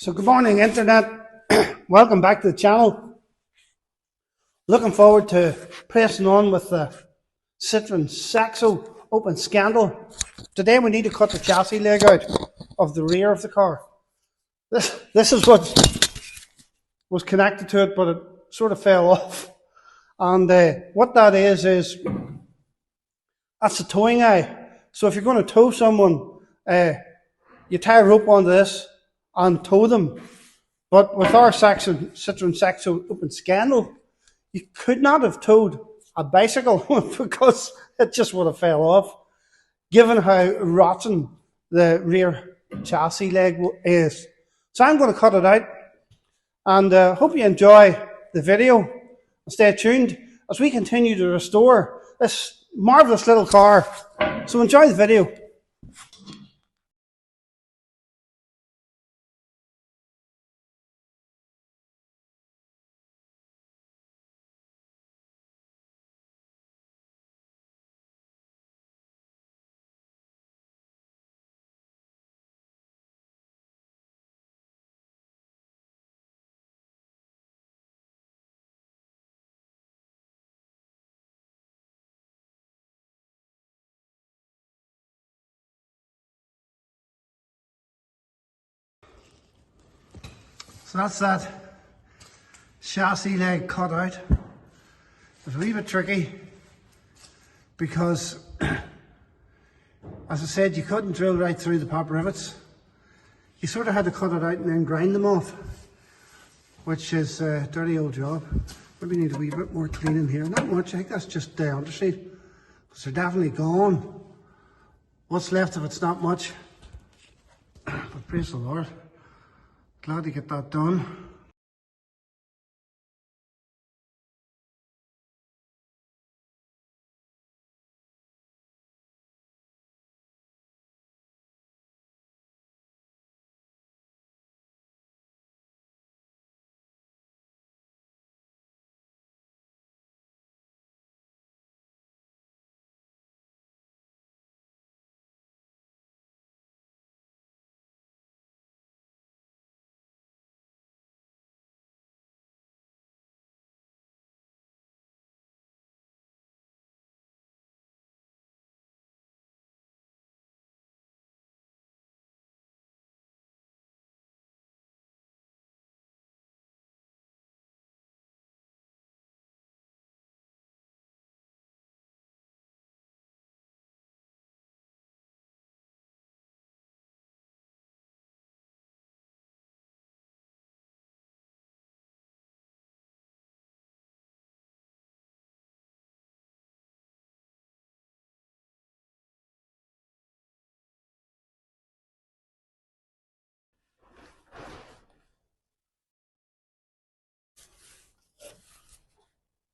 So good morning, Internet. Welcome back to the channel. Looking forward to pressing on with the Citroën Saxo open scandal. Today we need to cut the chassis leg out of the rear of the car. This is what was connected to it, but it sort of fell off. And what that is that's a towing eye. So if you're going to tow someone, you tie a rope onto this and tow them. But with our Citroën Saxo open scandal, you could not have towed a bicycle because it just would have fell off, given how rotten the rear chassis leg is. So I'm going to cut it out, and hope you enjoy the video. Stay tuned as we continue to restore this marvellous little car. So enjoy the video. So that's that chassis leg cut out. It's a wee bit tricky because, as I said, you couldn't drill right through the pop rivets. You sort of had to cut it out and then grind them off, which is a dirty old job. Maybe need a wee bit more cleaning here. Not much, I think that's just the underseat, because they're definitely gone. What's left of it's not much, but praise the Lord. Glad to get that done.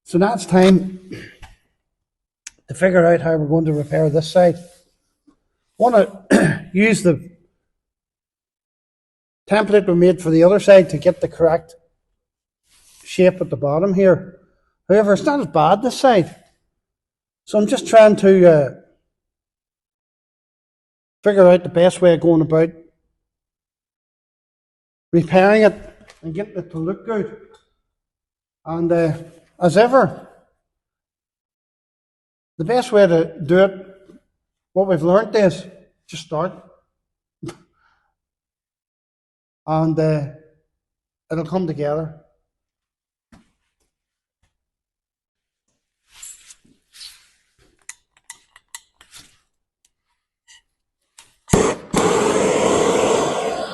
So now it's time to figure out how we're going to repair this side. I want to use the template we made for the other side to get the correct shape at the bottom here. However, it's not as bad this side. So I'm just trying to figure out the best way of going about repairing it and getting it to look good. And as ever, the best way to do it, what we've learned is just start. And it'll come together.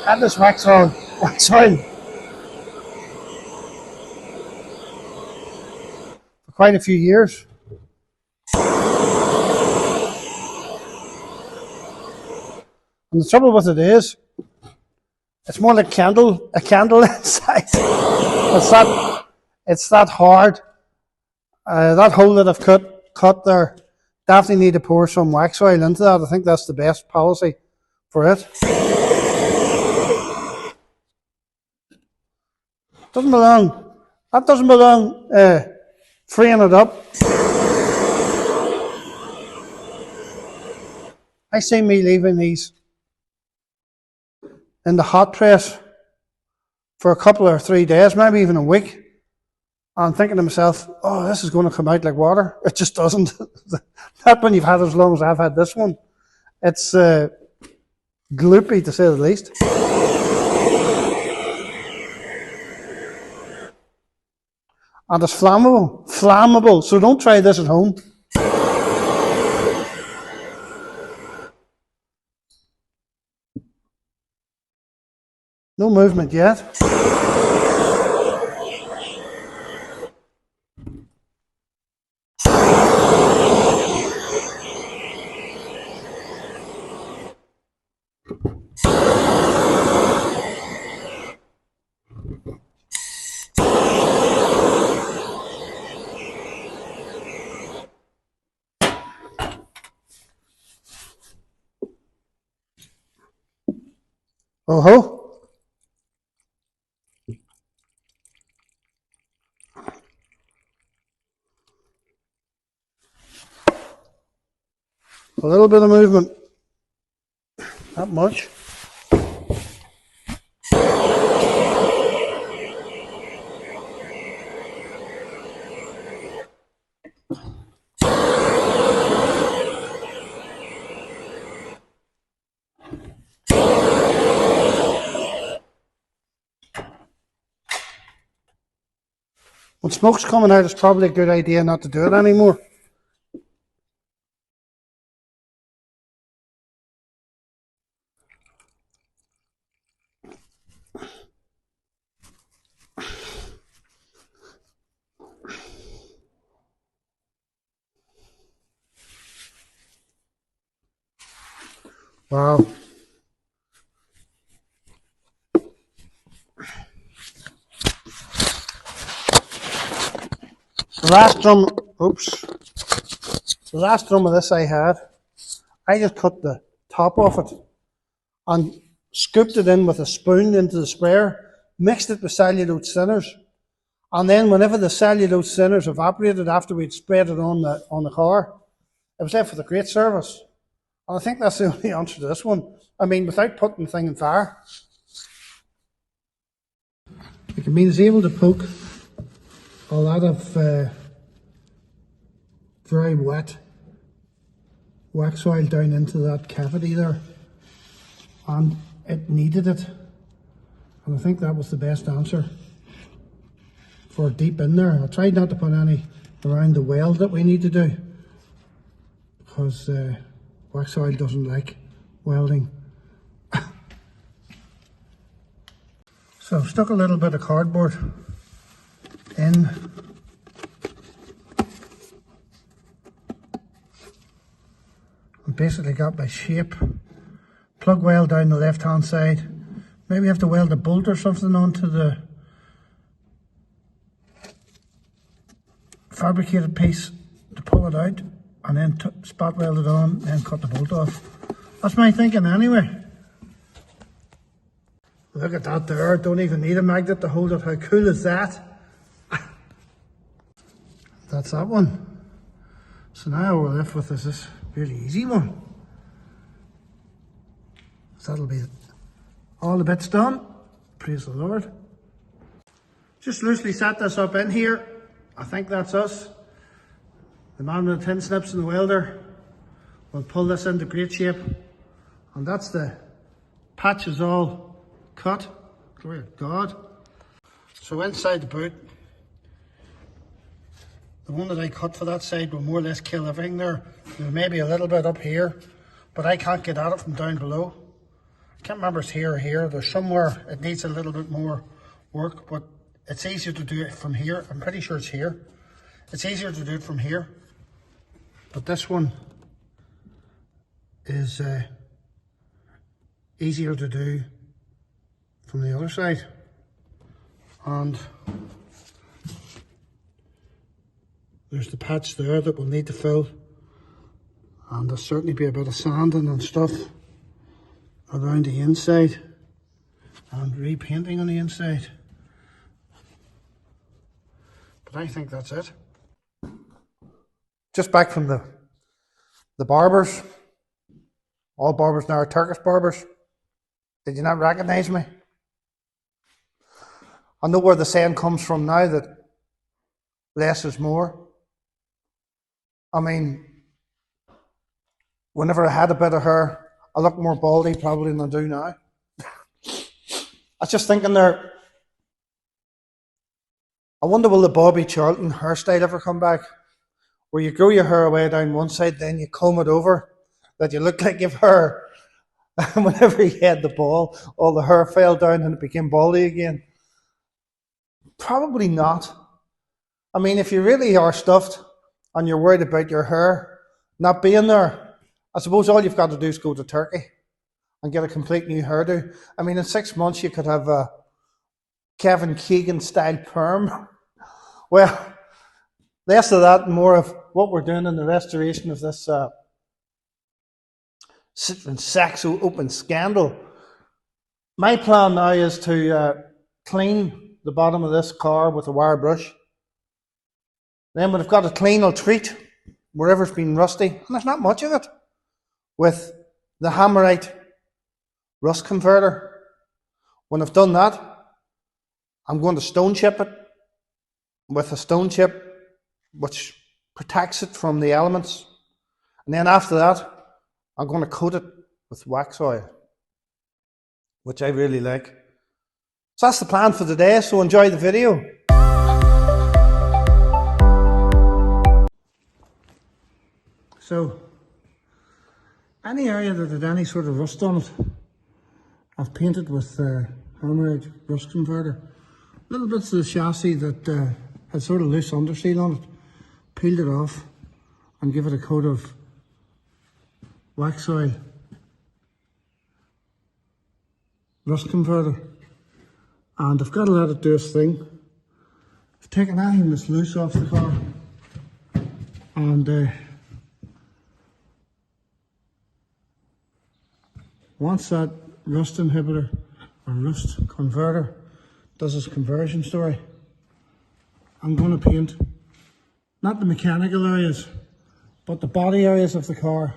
Had this wax oil for quite a few years. And the trouble with it is, it's more like a candle inside. It's that hard. That hole that I've cut there, definitely need to pour some wax oil into that. I think that's the best policy for it. That doesn't belong freeing it up. I see me leaving these in the hot press for a couple or 3 days, maybe even a week, and thinking to myself, oh, this is going to come out like water. It just doesn't. Not when you've had it as long as I've had this one. It's gloopy, to say the least. And it's flammable. Flammable. So don't try this at home. No movement yet. Oh ho. A little bit of movement. Not much. When smoke's coming out, it's probably a good idea not to do it anymore. Wow. The last drum of this I had, I just cut the top off it and scooped it in with a spoon into the sprayer, mixed it with cellulose thinners, and then whenever the cellulose thinners evaporated after we'd sprayed it on the car, it was left with a great service. And I think that's the only answer to this one. I mean, without putting the thing in fire. It means able to poke a lot of very wet wax oil down into that cavity there, and it needed it, and I think that was the best answer for deep in there. I tried not to put any around the weld that we need to do, because wax oil doesn't like welding. So I've stuck a little bit of cardboard in. And basically got my shape. Plug weld down the left hand side. Maybe have to weld a bolt or something onto the fabricated piece to pull it out, and then spot weld it on and cut the bolt off. That's my thinking anyway. Look at that there, don't even need a magnet to hold it. How cool is that? That's that one. So now all we're left with is this really easy one. So that'll be all the bits done. Praise the Lord. Just loosely set this up in here. I think that's us. The man with the tin snips and the welder will pull this into great shape. And that's the patch is all cut. Glory to God. So inside the boot, the one that I cut for that side will more or less kill everything there. There may be a little bit up here, but I can't get at it from down below. I can't remember if it's here or here. There's somewhere it needs a little bit more work, but it's easier to do it from here. I'm pretty sure it's here. It's easier to do it from here. But this one is easier to do from the other side. And there's the patch there that we'll need to fill. And there'll certainly be a bit of sanding and stuff around the inside and repainting on the inside. But I think that's it. Just back from the barbers. All barbers now are Turkish barbers. Did you not recognise me? I know where the saying comes from now that less is more. I mean, whenever I had a bit of hair, I looked more baldy probably than I do now. I was just thinking there, I wonder will the Bobby Charlton hairstyle ever come back? Where you grow your hair away down one side, then you comb it over, that you look like you've hair. And whenever you had the ball, all the hair fell down and it became baldy again. Probably not. I mean, if you really are stuffed and you're worried about your hair not being there, I suppose all you've got to do is go to Turkey and get a complete new hairdo. I mean, in 6 months you could have a Kevin Keegan style perm. Well, less of that and more of what we're doing in the restoration of this Citroën Saxo open scandal. My plan now is to clean the bottom of this car with a wire brush. Then when I've got it clean, I'll treat wherever's been rusty, and there's not much of it, with the Hammerite rust converter. When I've done that, I'm going to stone chip it with a stone chip which protects it from the elements. And then after that, I'm going to coat it with wax oil, which I really like. So that's the plan for today, so enjoy the video. So, any area that had any sort of rust on it, I've painted with Hammerite rust converter. Little bits of the chassis that had sort of loose underseal on it, peeled it off and give it a coat of wax oil rust converter. And I've got to let it do its thing. I've taken anything that's loose off the car and once that rust inhibitor or rust converter does its conversion story, I'm going to paint not the mechanical areas but the body areas of the car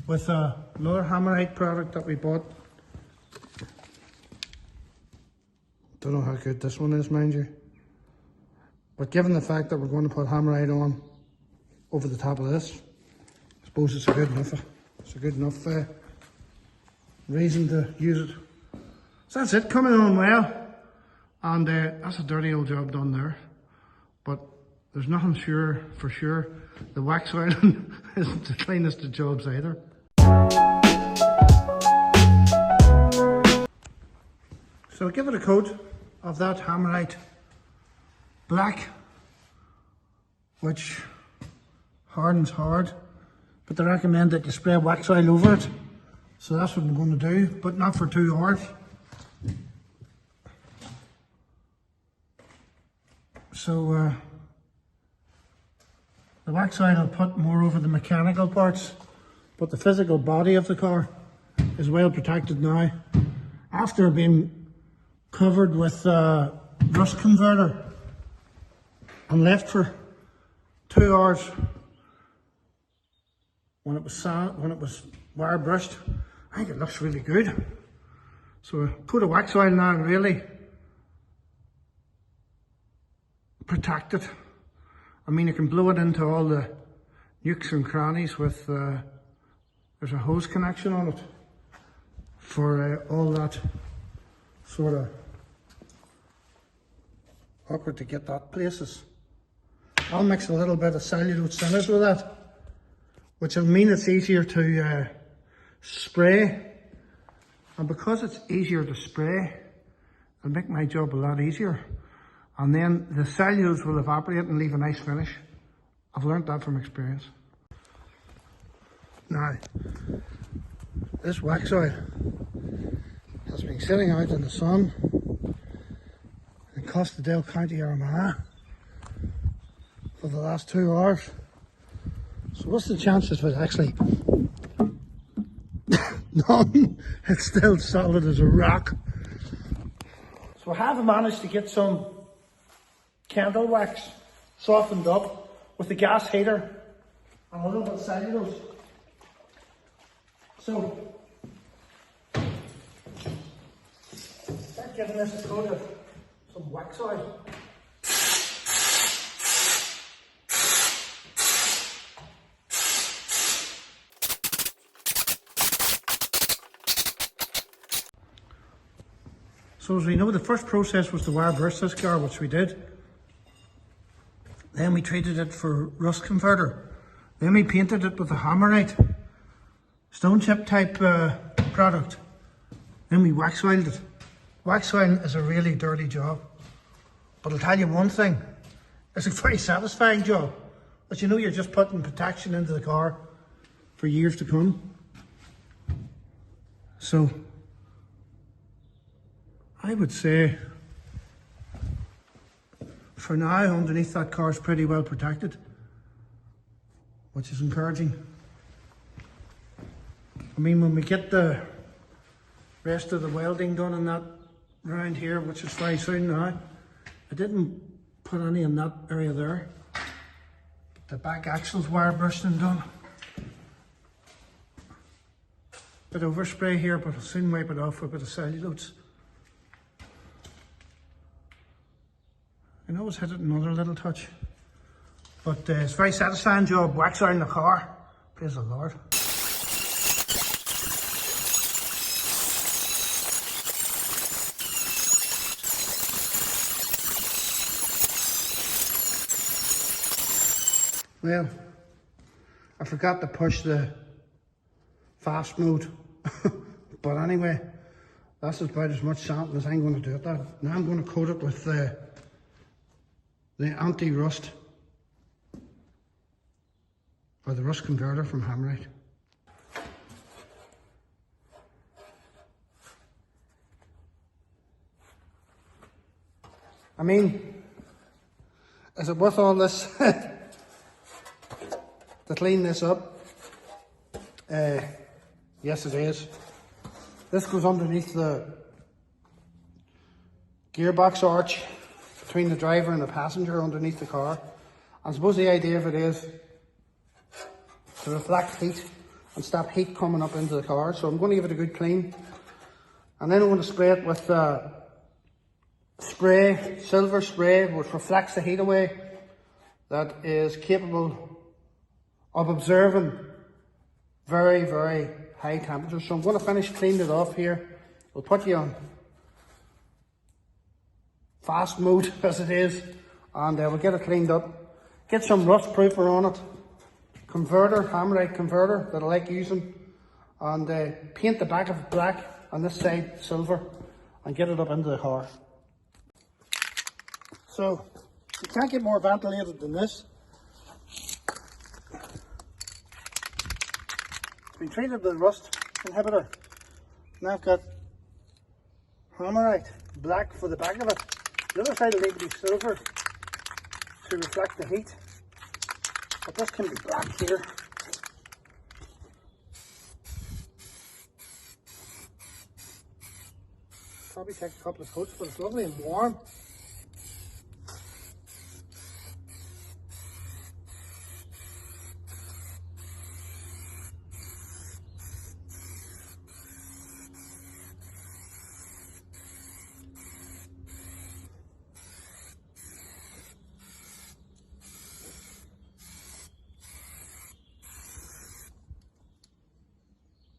with another Hammerite product that we bought. Don't know how good this one is, mind you, but given the fact that we're going to put Hammerite on over the top of this, I suppose it's a good enough reason to use it. So that's it, coming on well, and that's a dirty old job done there, but there's nothing for sure. The wax oil isn't the cleanest of jobs either. So I'll give it a coat of that Hammerite black, which hardens hard, but they recommend that you spray wax oil over it. So that's what I'm going to do, but not for 2 hours. So the wax oil I'll put more over the mechanical parts, but the physical body of the car is well protected now. After being covered with rust converter and left for 2 hours when it was wire brushed, I think it looks really good. So a coat of wax oil now really protect it. I mean, you can blow it into all the nooks and crannies with there's a hose connection on it for all that sort of awkward to get that places. I'll mix a little bit of cellulose thinners with that, which will mean it's easier to spray, and because it's easier to spray, it'll make my job a lot easier, and then the cellulose will evaporate and leave a nice finish. I've learnt that from experience. Now, this wax oil has been sitting out in the sun in Costadale, County Armagh for the last 2 hours. So what's the chances of it actually? None. It's still solid as a rock. So I have managed to get some candle wax softened up with the gas heater and a little bit of cellulose. So start giving this a coat of some wax oil. So as we know, the first process was to wire burst this car, which we did. Then we treated it for rust converter. Then we painted it with a hammerite, stone chip type product. Then we wax oiled it. Wax oiling is a really dirty job. But I'll tell you one thing, it's a very satisfying job. As you know, you're just putting protection into the car for years to come. So, I would say, for now, underneath that car is pretty well protected, which is encouraging. I mean, when we get the rest of the welding done in that round here, which is very soon now, I didn't put any in that area there. The back axle's wire bursting done. Bit of overspray here, but I'll soon wipe it off with a bit of cellulose. I always hit it another little touch, but it's a very satisfying job wax oiling the car. Praise the Lord. Well, I forgot to push the fast mode, but anyway, that's about as much sanding as I'm going to do it. Now I'm going to coat it with the anti-rust, or the rust converter from Hammerite. I mean, is it worth all this to clean this up? Yes, it is. This goes underneath the gearbox arch between the driver and the passenger underneath the car. I suppose the idea of it is to reflect heat and stop heat coming up into the car. So I'm going to give it a good clean. And then I'm going to spray it with silver spray, which reflects the heat away, that is capable of observing very, very high temperatures. So I'm going to finish cleaning it off here. We'll put you on fast mode as it is, and we'll get it cleaned up. Get some rust proofer on it. Converter, Hammerite converter that I like using, and paint the back of it black and this side silver and get it up into the car. So you can't get more ventilated than this. It's been treated with rust inhibitor. Now I've got Hammerite black for the back of it. The other side will need to be silver to reflect the heat, but this can be black here. Probably take a couple of coats, but it's lovely and warm.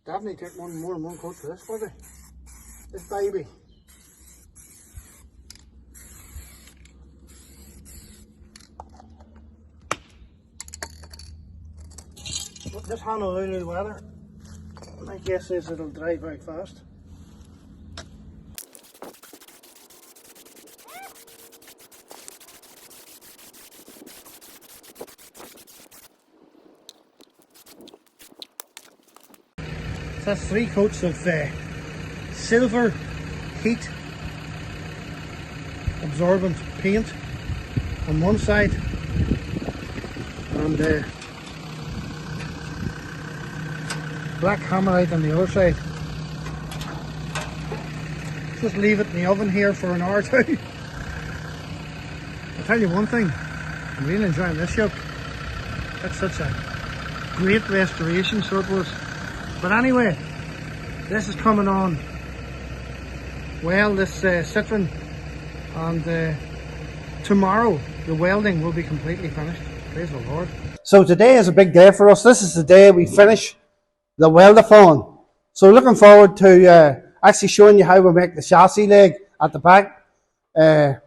Definitely take more than one coat for this, buddy. This baby. But this Honolulu weather, my guess is it'll dry very fast. So that's 3 coats of silver heat absorbent paint on one side, and black Hammerite on the other side. Just leave it in the oven here for an hour or two. I'll tell you one thing, I'm really enjoying this yoke. It's such a great restoration, so it was. But anyway, this is coming on well, this Citroën and tomorrow the welding will be completely finished. Praise the Lord. So today is a big day for us. This is the day we finish the weldathon. So looking forward to actually showing you how we make the chassis leg at the back and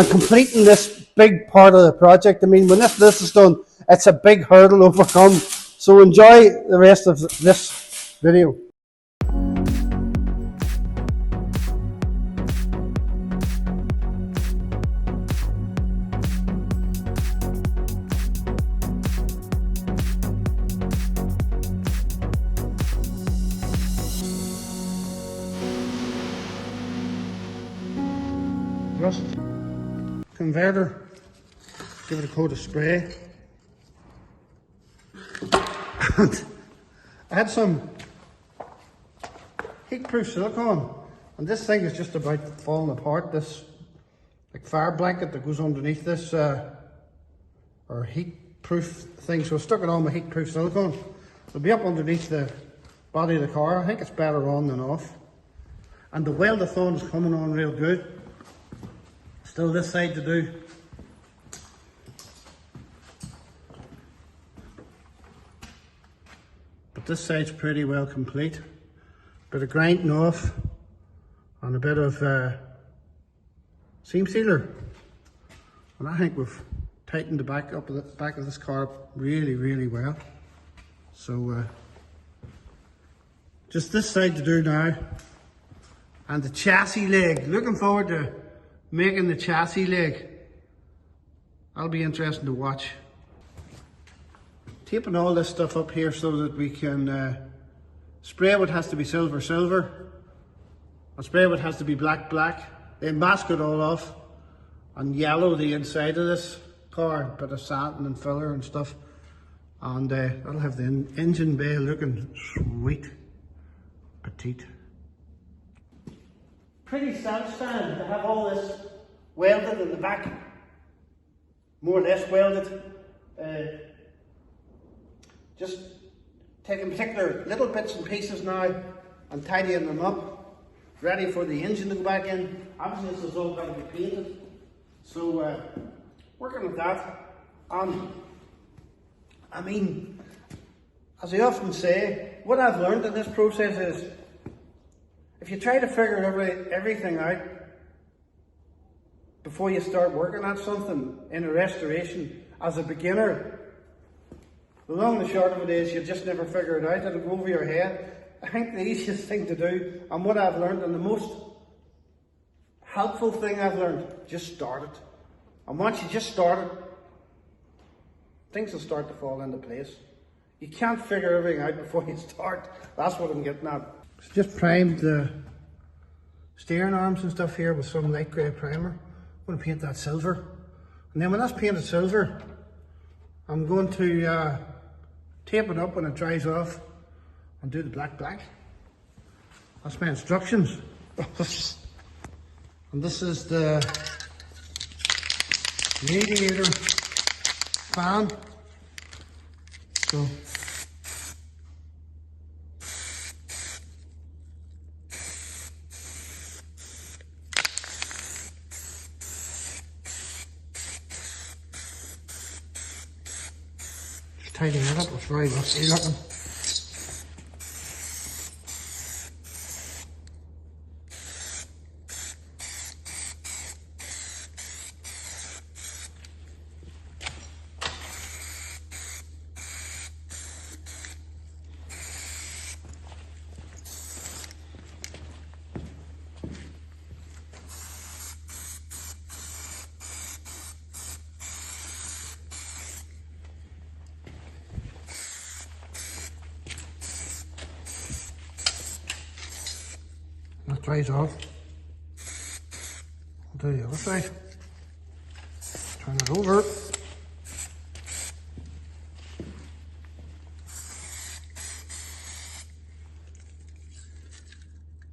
completing this big part of the project. I mean, when this is done, it's a big hurdle to overcome. So enjoy the rest of this video. Rust converter, give it a coat of spray. And I had some heat-proof silicone, and this thing is just about falling apart. This like fire blanket that goes underneath this or heat-proof thing. So I stuck it on with heat-proof silicone. It'll be up underneath the body of the car. I think it's better on than off. And the weldathon is coming on real good. Still this side to do. But this side's pretty well complete. Bit of grinding off and a bit of seam sealer. And I think we've tightened the back of this car up really, really well. So just this side to do now. And the chassis leg. Looking forward to making the chassis leg. That'll be interesting to watch. Taping all this stuff up here so that we can spray what has to be silver, silver, and spray what has to be black, black. Then mask it all off and yellow the inside of this car, bit of satin and filler and stuff. And that'll have the engine bay looking sweet, petite. Pretty satisfying to have all this welded in the back, more or less welded. Just taking particular little bits and pieces now and tidying them up, ready for the engine to go back in. Obviously this is all going to be painted, so working with that. And I mean, as I often say, what I've learned in this process is, if you try to figure everything out before you start working at something in a restoration as a beginner, the long and the short of it is you just never figure it out. It'll go over your head. I think the easiest thing to do, and what I've learned, and the most helpful thing I've learned, just start it. And once you just start it, things will start to fall into place. You can't figure everything out before you start. That's what I'm getting at. Just primed the steering arms and stuff here with some light grey primer. I'm going to paint that silver. And then when that's painted silver, I'm going to tape it up when it dries off and do the black black. That's my instructions. And this is the radiator fan. So tidying it up, it's very rusty looking. That dries off. I'll do the other side. Turn it over.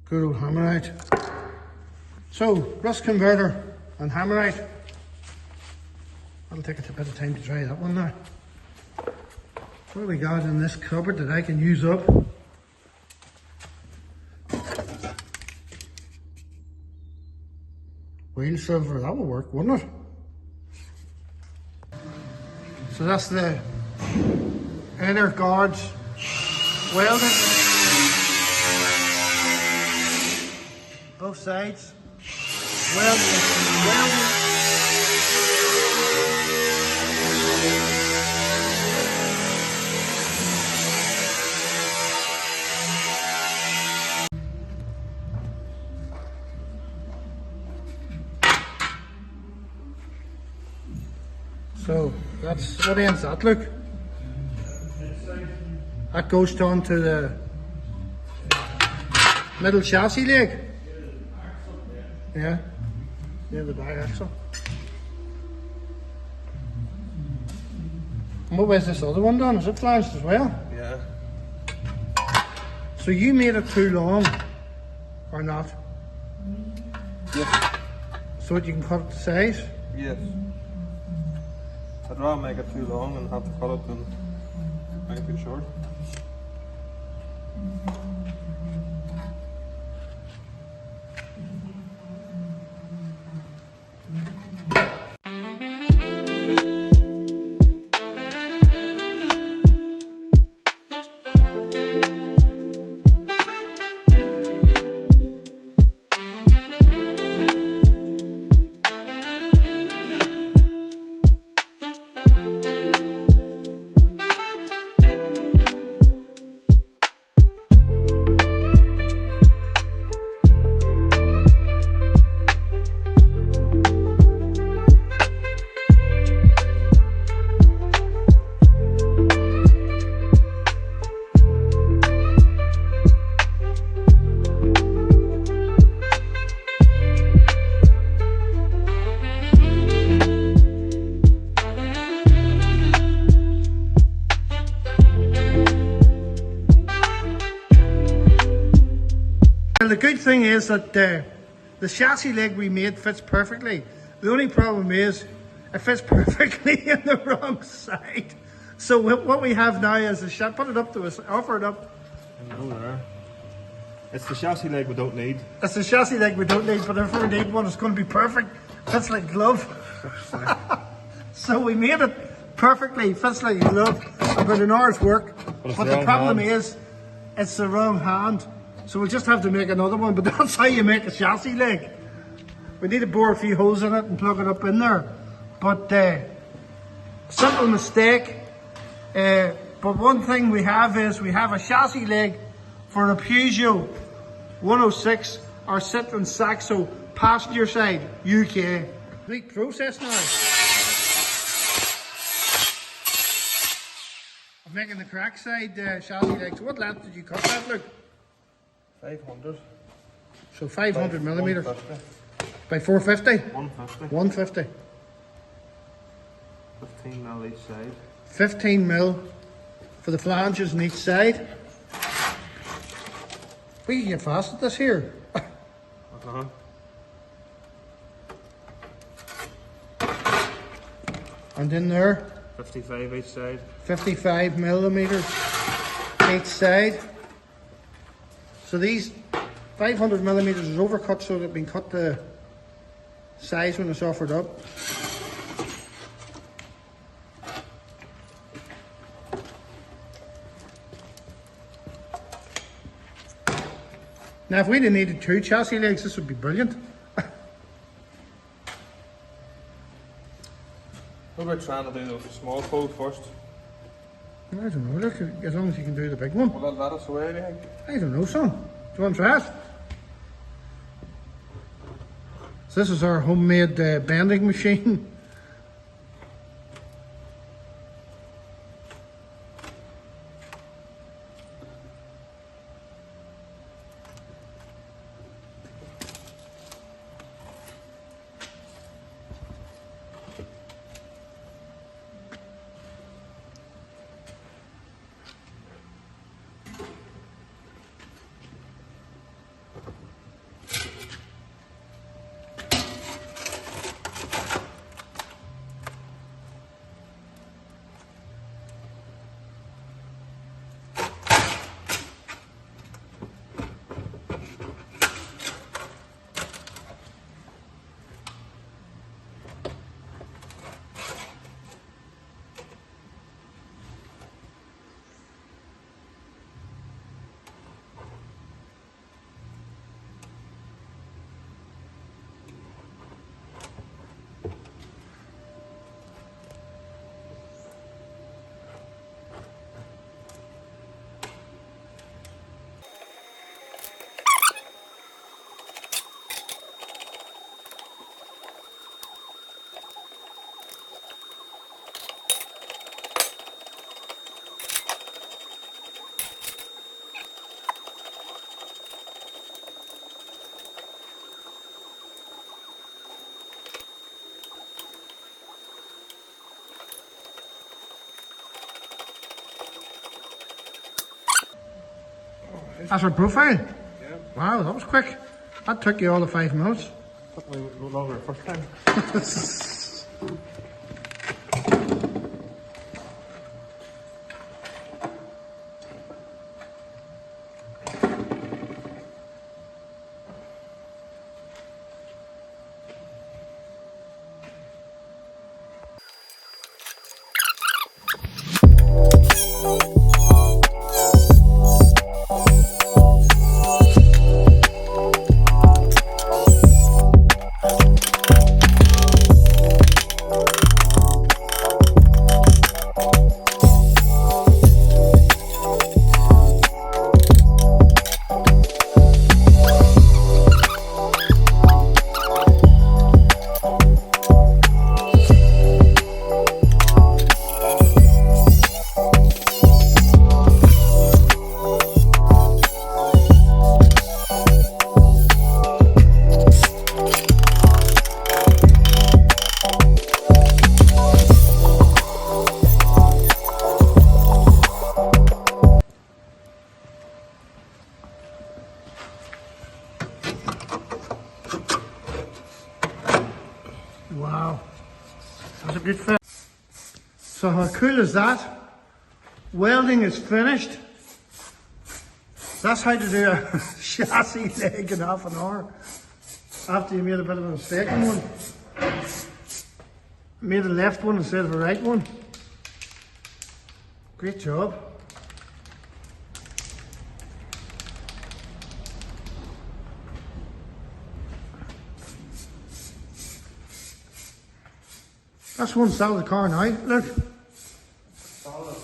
Good old hammerite. So, rust converter and hammerite. That'll take a bit of time to dry that one now. What do we got in this cupboard that I can use up? Wheel silver, that would work, wouldn't it? So that's the inner guards welded. Both sides. Welded. So that's what ends that look. That goes down to the middle chassis leg. Yeah, the back axle. And what was this other one done? Is it flanged as well? Yeah. So you made it too long, or not? Yes. So that you can cut it to size? Yes. I'd rather make it too long and have to cut it than make it too short. The good thing is that the chassis leg we made fits perfectly. The only problem is it fits perfectly in the wrong side. So what we have now is put it up to us, offer it up. No, there. It's the chassis leg we don't need. It's the chassis leg we don't need, but if we need one, it's going to be perfect. Fits like a glove. So we made it perfectly, fits like a glove, about an hour's work. But the problem is, it's the wrong hand. So we'll just have to make another one, but that's how you make a chassis leg. We need to bore a few holes in it and plug it up in there. But simple mistake. But one thing we have is we have a chassis leg for a Peugeot 106 or Citroën Saxo passenger side, UK. Complete process now. I'm making the crack side chassis leg. So what length did you cut that, look? 500. So 500 millimetres by 450? 150. 150. 15 mil each side. 15 mil for the flanges on each side. We can get fast at this here. And in there, 55 each side. 55 millimetres each side. So these 500 millimetres is overcut so that it can cut the size when it's offered up. Now if we'd have needed 2 chassis legs, this would be brilliant. What about trying to do the small fold first? I don't know, look, as long as you can do the big one. Will that let us away, do you think? I don't know, son. Do you want to try it? So this is our homemade bending machine. That's our profile? Yeah. Wow, that was quick. That took you all of 5 minutes. Took me longer the first time. Wow, that's a good fit. So how cool is that? Welding is finished. That's how to do a chassis leg in half an hour after you made a bit of a mistake in one. Made a left one instead of a right one. Great job. That's one solid car now, look. Solid.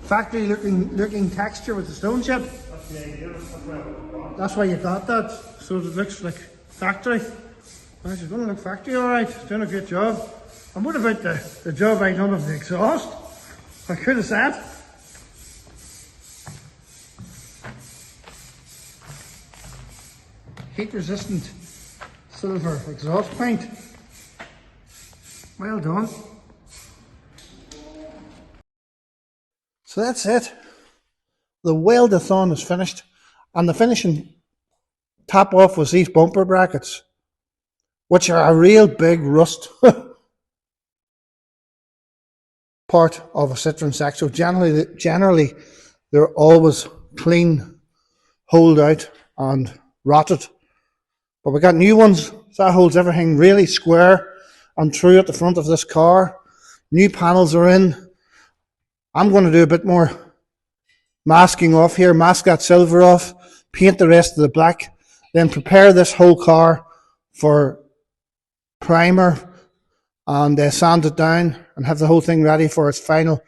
Factory looking texture with the stone chip. That's the idea. That's why you got that, so it looks like factory. Right, it's going to look factory alright, it's doing a great job. And what about the job I done of the exhaust? How cool is that? Heat resistant silver exhaust paint. Well done. So that's it. The weld-a-thon is finished, and the finishing top off was these bumper brackets, which are a real big rust part of a Citroën Saxo. Generally, they're always clean, holed out and rotted. But we got new ones that holds everything really square and true at the front of this car. New panels are in. I'm going to do a bit more masking off here, mask that silver off, paint the rest of the black, then prepare this whole car for primer and sand it down and have the whole thing ready for its final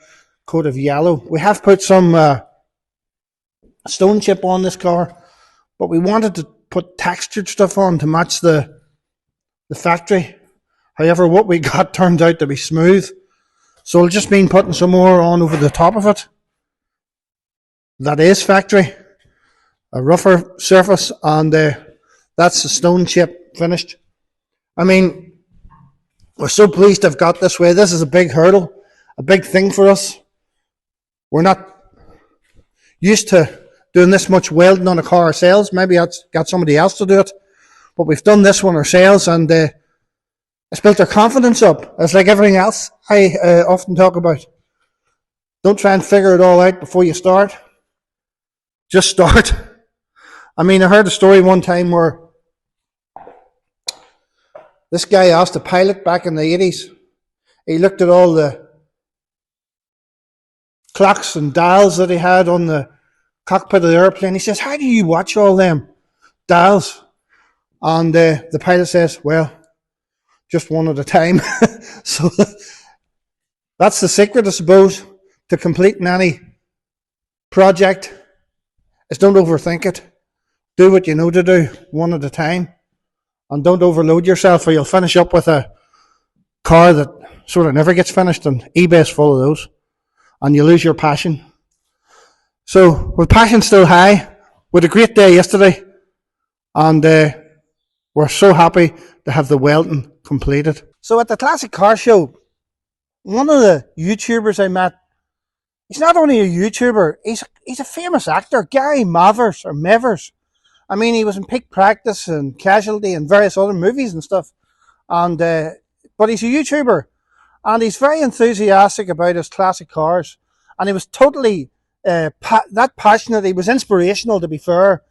coat of yellow. We have put some stone chip on this car, but we wanted to put textured stuff on to match the factory. However, what we got turned out to be smooth, so it'll just mean putting some more on over the top of it. That is factory, a rougher surface, and that's the stone chip finished. I mean, we're so pleased to have got this way. This is a big hurdle, a big thing for us. We're not used to doing this much welding on a car ourselves. Maybe that's got somebody else to do it, but we've done this one ourselves, and it's built our confidence up. It's like everything else I often talk about. Don't try and figure it all out before you start. Just start. I mean, I heard a story one time where this guy asked a pilot back in the 80s. He looked at all the clocks and dials that he had on the cockpit of the airplane. He says, "How do you watch all them dials?" And the pilot says, "Well, just one at a time." So that's the secret, I suppose, to completing any project, is don't overthink it. Do what you know to do, one at a time. And don't overload yourself, or you'll finish up with a car that sort of never gets finished, and eBay's full of those, and you lose your passion. So with passion still high, We had a great day yesterday, and we're so happy to have the Welding completed. So at the Classic Car Show, one of the YouTubers I met, he's not only a YouTuber, he's a famous actor, Gary Mavers or Mevers. I mean, he was in Peak Practice and Casualty and various other movies and stuff. And but he's a YouTuber, and he's very enthusiastic about his classic cars. And he was totally that passionate. He was inspirational, to be fair.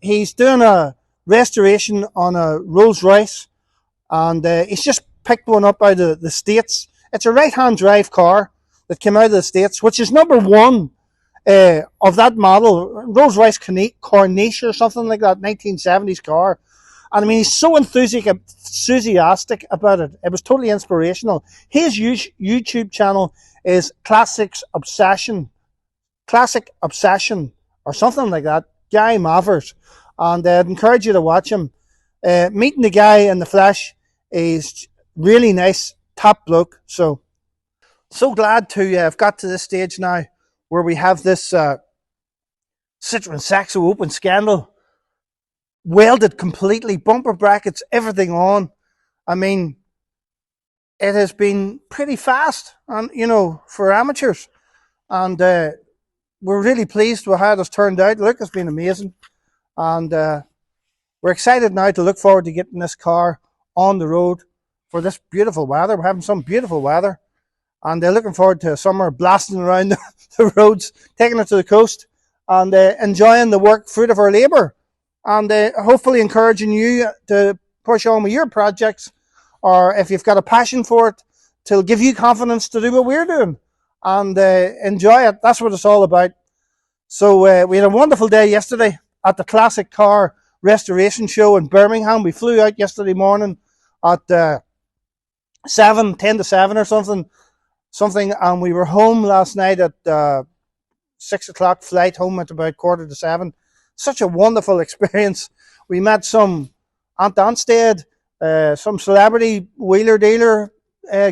He's doing a restoration on a Rolls Royce, and he's just picked one up out of the States. It's a right-hand drive car that came out of the States, which is number one of that model, Rolls Royce Corniche or something like that, 1970s car. And I mean, he's so enthusiastic about it. It was totally inspirational. His YouTube channel is Classic Obsession, or something like that, Guy Mavers. And I'd encourage you to watch him. Meeting the guy in the flesh is really nice, top bloke. So glad to have got to this stage now where we have this Citroën Saxo open scandal welded completely, bumper brackets, everything on. I mean, it has been pretty fast, and for amateurs, and we're really pleased with how it has turned out. Look, it's been amazing, and we're excited now to look forward to getting this car on the road for this beautiful weather. We're having some beautiful weather, and they're looking forward to a summer blasting around the roads, taking it to the coast, and enjoying the fruit of our labour, and hopefully encouraging you to push on with your projects, or if you've got a passion for it, to give you confidence to do what we're doing and enjoy it. That's what it's all about. So we had a wonderful day yesterday at the Classic Car Restoration Show in Birmingham. We flew out yesterday morning at 10 to 7 or something, and we were home last night at 6 o'clock flight, home at about 6:45. Such a wonderful experience. We met some Aunt Anstead, some celebrity wheeler dealer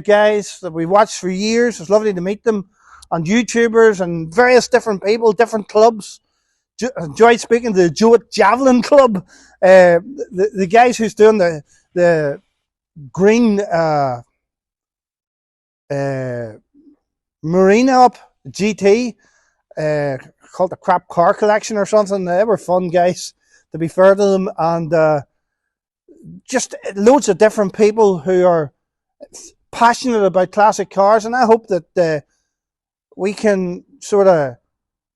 guys that we watched for years. It's lovely to meet them, and YouTubers and various different people, different clubs. Enjoyed speaking to the Jowett Javelin Club, the guys who's doing the green Marina up GT, called the Crap Car Collection or something. They were fun guys, to be fair to them, and just loads of different people who are passionate about classic cars. And I hope that we can sort of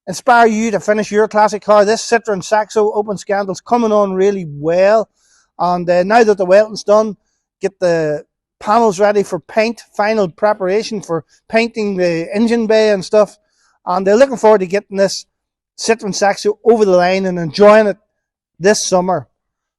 inspire you to finish your classic car. This Citroën Saxo open scandal's coming on really well, and now that the welding's done, get the panels ready for paint, final preparation for painting the engine bay and stuff. And they're looking forward to getting this Citroën Saxo over the line and enjoying it this summer.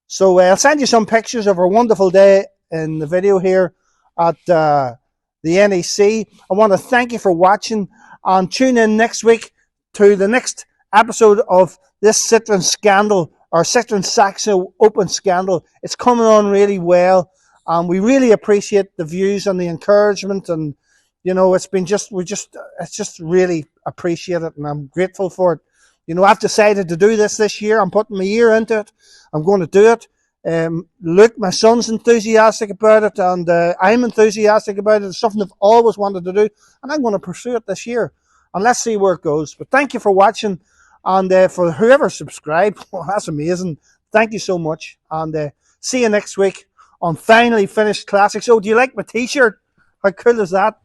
So I'll send you some pictures of our wonderful day in the video here at the NEC. I want to thank you for watching, and tune in next week to the next episode of this Citroën scandal, or Citroën Saxo open scandal. It's coming on really well, and we really appreciate the views and the encouragement, and it's just really appreciate it, and I'm grateful for it. I've decided to do this year. I'm putting my ear into it. I'm going to do it. Luke, my son's enthusiastic about it, and I'm enthusiastic about it. It's something I've always wanted to do, and I'm going to pursue it this year. And let's see where it goes. But thank you for watching, and for whoever subscribed, well, that's amazing. Thank you so much, and see you next week on Finally Finished Classics. Oh, do you like my t-shirt? How cool is that?